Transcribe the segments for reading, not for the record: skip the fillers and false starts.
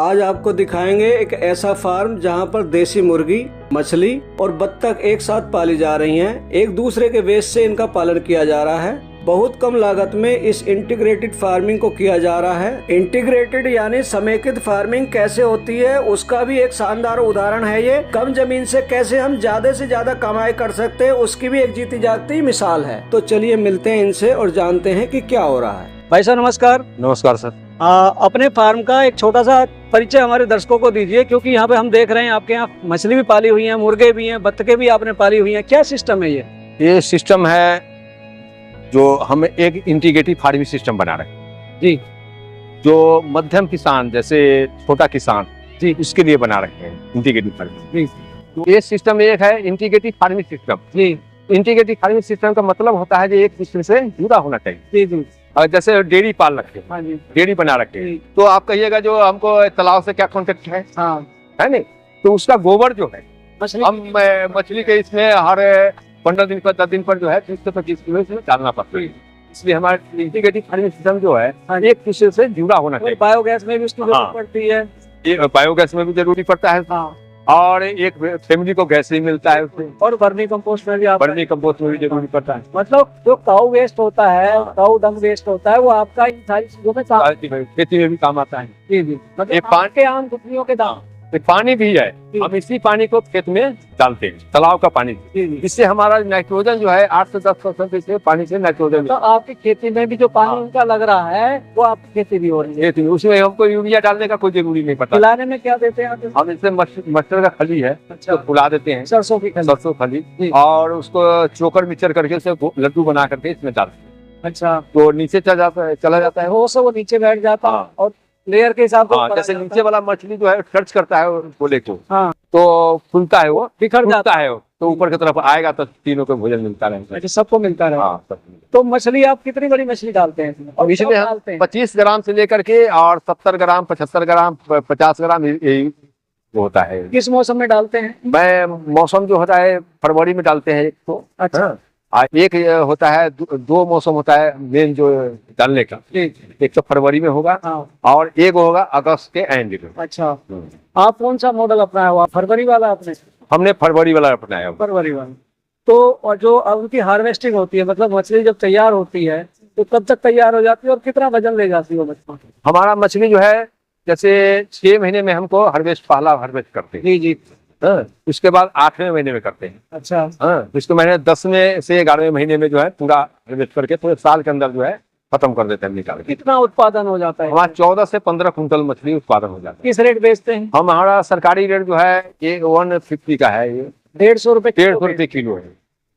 आज आपको दिखाएंगे एक ऐसा फार्म जहां पर देसी मुर्गी, मछली और बत्तख एक साथ पाली जा रही हैं। एक दूसरे के वेस्ट से इनका पालन किया जा रहा है। बहुत कम लागत में इस इंटीग्रेटेड फार्मिंग को किया जा रहा है। इंटीग्रेटेड यानी समेकित फार्मिंग कैसे होती है उसका भी एक शानदार उदाहरण है ये। कम जमीन से कैसे हम ज्यादा से ज्यादा कमाई कर सकते हैं उसकी भी एक जीती जागती मिसाल है। तो चलिए मिलते हैं इनसे और जानते हैं कि क्या हो रहा है। भाई साहब नमस्कार। नमस्कार सर। अपने फार्म का एक छोटा सा परिचय हमारे दर्शकों को दीजिए, क्योंकि यहाँ पे हम देख रहे हैं आपके यहाँ मछली भी पाली हुई है, मुर्गे भी हैं, बत्तखें भी आपने पाली हुई हैं। क्या सिस्टम है ये सिस्टम है जो हम एक इंटीग्रेटेड फार्मिंग सिस्टम बना रहे हैं जी, जो मध्यम किसान जैसे छोटा किसान जी इसके लिए बना रहे हैं इंटीग्रेटेड फार्मिंग। जी तो ये सिस्टम एक है इंटीग्रेटेड फार्मिंग सिस्टम। जी इंटीग्रेटेड फार्मिंग सिस्टम का मतलब होता है कि एक दूसरे से जुड़ा होना चाहिए। जी जी और जैसे डेयरी पाल रखे, हाँ जी, डेयरी बना रखे, जी। तो आप कहिएगा जो हमको तालाब से क्या कॉन्टेक्ट है, हाँ है नहीं? तो उसका गोबर जो है मछली हम मछली के इसमें हर 15 दिन पर 10 दिन पर जो है 30 से 25 किलो इसमें डालना पड़ता है। इसलिए हमारे इंटीग्रेटेड फार्मिंग सिस्टम जो है एक दूसरे से जुड़ा होना चाहिए। बायोगैस में भी उसकी जरूरत हाँ। पड़ती है। ये बायोगैस में भी जरूरी पड़ता है हाँ। और एक फैमिली को गैस भी मिलता है उससे। और वर्मी कंपोस्ट में भी आप वर्मी कंपोस्ट में भी जरूरी पड़ता है। मतलब जो काऊ वेस्ट होता है, काऊ डंग वेस्ट होता है, वो आपका इन सारी चीजों में काम खेती में भी काम आता है। जी जी, मतलब ये पान के आम गुठलियों के दाम। तो पानी भी है, हम इसी पानी को खेत में डालते हैं, तालाब का पानी। इससे हमारा नाइट्रोजन जो है 8 से 10% इससे पानी से नाइट्रोजन। तो आपकी खेती में भी जो पानी उनका लग रहा है वो आपकी खेती भी हो रही है। उसमें हमको यूरिया डालने का कोई जरूरी नहीं पड़ता। खिलाने में क्या देते हैं आप? हम इससे मस्टर्ड का खली है, अच्छा, तो फुला देते हैं, सरसों की खली। सरसों खली, और उसको चोकर मिक्सर करके उसे लड्डू बना करके इसमें डालते हैं। अच्छा, तो नीचे चला जाता है वो सब नीचे बैठ जाता है और लेयर के हिसाब से जैसे नीचे वाला मछली जो है सर्च करता है गोले को, हाँ, तो फूलता है, वो बिखर जाता है, तो ऊपर की तरफ आएगा तो तीनों को भोजन मिलता रहेगा। अच्छा, सबको मिलता रहे। हाँ, तो मछली आप कितनी बड़ी मछली डालते हैं? और इसमें हम 25 ग्राम से लेकर के और 70 ग्राम, 75 ग्राम, 50 ग्राम यही होता है। किस मौसम में डालते हैं? मौसम जो होता है फरवरी में डालते हैं एक तो। अच्छा, एक होता है दो मौसम होता है मेन जो डालने का। एक तो फरवरी में होगा, हाँ, और एक होगा अगस्त के एंड में। अच्छा, आप कौन सा मॉडल अपनाया हुआ? फरवरी वाला आपने? हमने फरवरी वाला अपनाया। फरवरी वाला। तो और जो उनकी हार्वेस्टिंग होती है, मतलब मछली जब तैयार होती है तो कब तक तैयार हो जाती है और कितना वजन ले जाती है वो मछली? हमारा मछली जो है जैसे 6 महीने में हमको पहला हार्वेस्ट करते हैं। जी जी। उसके बाद 8वें महीने में करते हैं। अच्छा, उसके महीने 10वें से 11वें महीने में जो है पूरा हार्वेस्ट करके पूरे साल के अंदर जो है खत्म कर देते हैं, निकाल के। कितना उत्पादन हो जाता है? हमारा 14 से 15 कुंटल मछली उत्पादन हो जाता है। किस रेट बेचते हैं? हमारा सरकारी रेट जो है ये 150 का है। ये 150 रुपए 150 रुपए किलो है,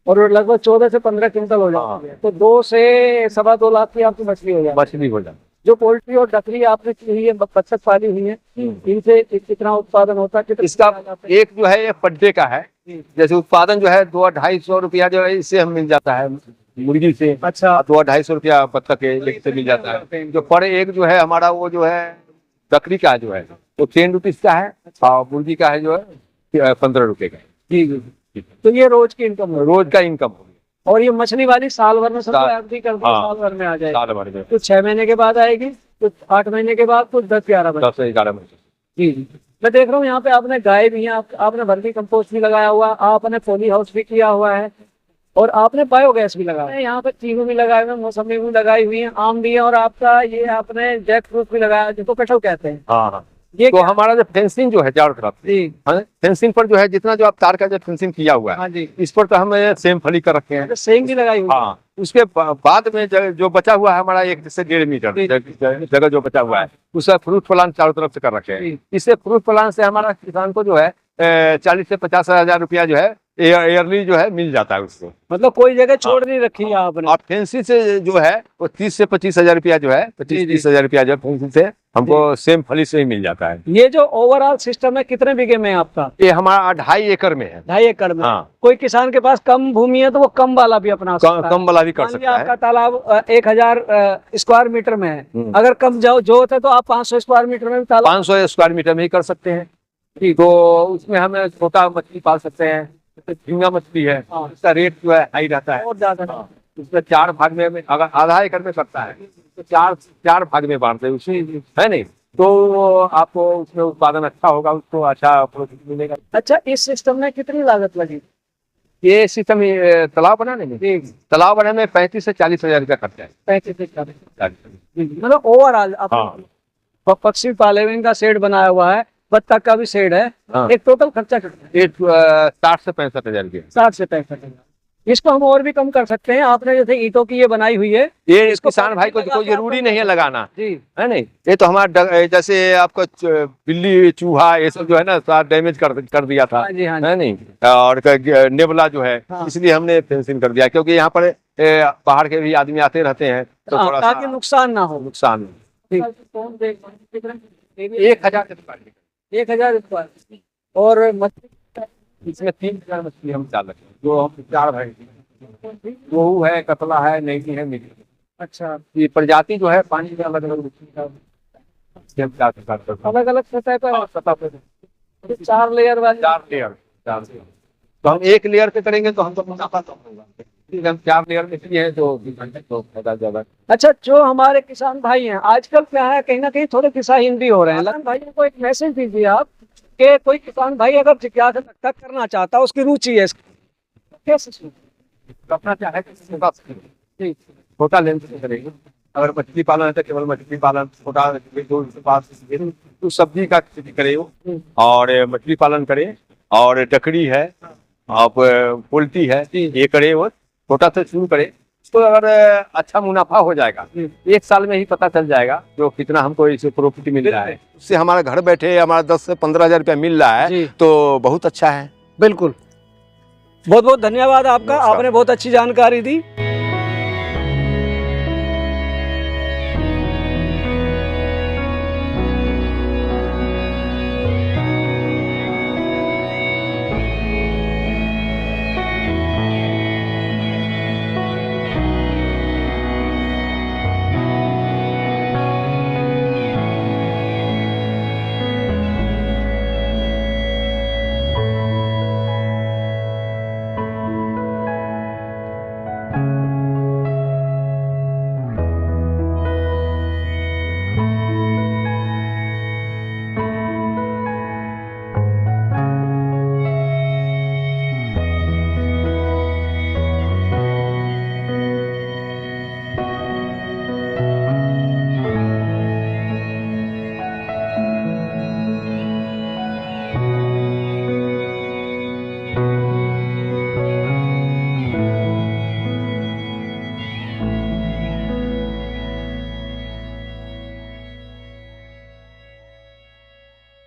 और लगभग 14 से 15 क्विंटल हो जाती है। तो 2 से सवा 2 लाख की आपकी मछली हो जाती है। मछली हो जाती है। जो पोल्ट्री और बकरी आपने की हुई है, बत्तख पाली हुई है, इनसे कितना उत्पादन होता है? इसका एक जो है ये पड्डे का है, जैसे उत्पादन जो है 200-250 रुपया जो है इससे हम मिल जाता है मुर्गी से। अच्छा, 200-250 रुपया बत्तख के से मिल जाता है। जो पर एक जो है हमारा वो जो है बकरी का जो है वो 10 रुपीज का है, और मुर्गी का है जो है 15 रुपए का है। जी जी। तो ये रोज की इनकम है? रोज का इनकम हो। और ये मछली वाली साल भर में सब एफडी कर हाँ, साल भर में आ जाएगी? साल भर में। कुछ 6 महीने के बाद आएगी, कुछ 8 महीने के बाद, कुछ 10-11 महीने। 10 से 11 महीने। जी। मैं देख रहा हूँ यहाँ पे आपने गाय भी है, आपने वर्मी कंपोस्ट भी लगाया हुआ, आपने पॉली हाउस भी किया हुआ है, और आपने बायोगैस भी लगाया है। यहाँ पे चीकू भी लगाए हुए, मौसमी भी लगाई हुई है, आम भी है, और आपका ये आपने जैक फ्रूट भी लगाया जिसको कटहल कहते हैं। हाँ, ये तो हमारा जो फेंसिंग जो है चारों तरफ, फेंसिंग पर जो है जितना जो आप तार का जो फेंसिंग किया हुआ है, हाँ जी, इस पर तो हम सेम फली कर रखे हैं, सेंग भी लगाई हुई है। हाँ। उसके बाद में जो बचा हुआ है हमारा 1 से 1.5 मीटर जगह जो बचा हुआ है उसका फ्रूट प्लांट चारों तरफ से कर रखे हैं। इससे फ्रूट प्लांट से हमारा किसान को जो है 40 से 50 हजार रुपया जो है ईयरली जो है मिल जाता है उसको। मतलब कोई जगह छोड़ नहीं रखी है आपने? और फेंसी से जो है वो 30 से 25 हजार रुपया जो है 25-30 हजार रुपया जो है फेंसी से हमको सेम फली से ही मिल जाता है। ये जो ओवरऑल सिस्टम है कितने बीघे में है आपका? ये हमारा 2.5 एकड़ में है। 2.5 एकड़ में? हाँ। कोई किसान के पास कम भूमि है तो वो कम वाला भी अपना सकता है। कम वाला भी कर सकता है। आपका तालाब 1000 स्क्वायर मीटर में है, अगर कम जो है तो आप 500 स्क्वायर मीटर में भी तालाब 500 स्क्वायर मीटर में ही कर सकते हैं। तो उसमें हमें छोटा मछली पाल सकते हैं, झींगा मछली है, इसका रेट जो है हाई रहता है, और ज्यादा। उसमें 4 भाग में अगर आधा एकड़ में करता है तो चार भाग में बांटते हैं उसी, है नहीं? तो आपको उसमें उत्पादन अच्छा होगा, उसको अच्छा प्रॉफिट मिलेगा। अच्छा, इस सिस्टम में कितनी लागत लगी? ये सिस्टम तालाब बनाने में, तालाब बनाने में 35 से 40 हजार रुपया खर्चा है। 35 से 40, मतलब ओवरऑल आप पक्षी पाले हुए इनका शेड बनाया हुआ है, बत्तख का भी शेड है, एक टोटल खर्चा कितना है? 60 से 65 हजार रुपया। 60 से 65,000। इसको हम और भी कम कर सकते हैं। आपने जैसे ईंटों की ये बनाई हुई है, ये किसान भाई को कोई जरूरी नहीं है लगाना, जी है नहीं। ये तो हमारा जैसे आपको बिल्ली चूहा ये सब जो है ना सारा डैमेज कर दिया था, जी हाँ, है नहीं। और नेबला जो है, इसलिए हमने फेंसिंग कर दिया, क्योंकि यहाँ पर बाहर के भी आदमी आते रहते हैं, तो थोड़ा ताकि नुकसान ना हो। नुकसान। 1,000 और इसमें 3,000 मछली हम चार रखे, जो हम 4 भाई, रोहू है, कतला है, नैनी है, मिर्गी। अच्छा, ये प्रजाति जो है पानी में अलग अलग अलग अलग सतह पर 4 लेयर वाली। 4 लेयर। तो हम 1 लेयर पे करेंगे तो हमको मुनाफा कम होगा, हम 4 लेयर में किए तो फायदा ज्यादा। अच्छा, जो हमारे किसान भाई हैं आजकल क्या है, कहीं ना कहीं थोड़े दिशाहीन भी हो रहे हैं। किसान भाइयों को एक मैसेज दीजिए आप कि कोई किसान भाई अगर जिज्ञासा तक करना चाहता है, उसकी रुचि है, कैसे अपना चाहे छोटा लेंस से करेंगे। अगर मछली पालन है तो केवल मछली पालन, छोटा तो सब्जी का खेती करे और मछली पालन करे, और डकरी है, आप पोल्ट्री है, ये करे, वो छोटा से शुरू करे, तो अगर अच्छा मुनाफा हो जाएगा 1 साल में ही पता चल जाएगा जो कितना हमको इससे प्रॉफिट मिल रहा है। उससे हमारा घर बैठे हमारा 10 से 15 हजार रुपया मिल रहा है, तो बहुत अच्छा है। बिल्कुल, बहुत बहुत धन्यवाद आपका, आपने बहुत अच्छी जानकारी दी।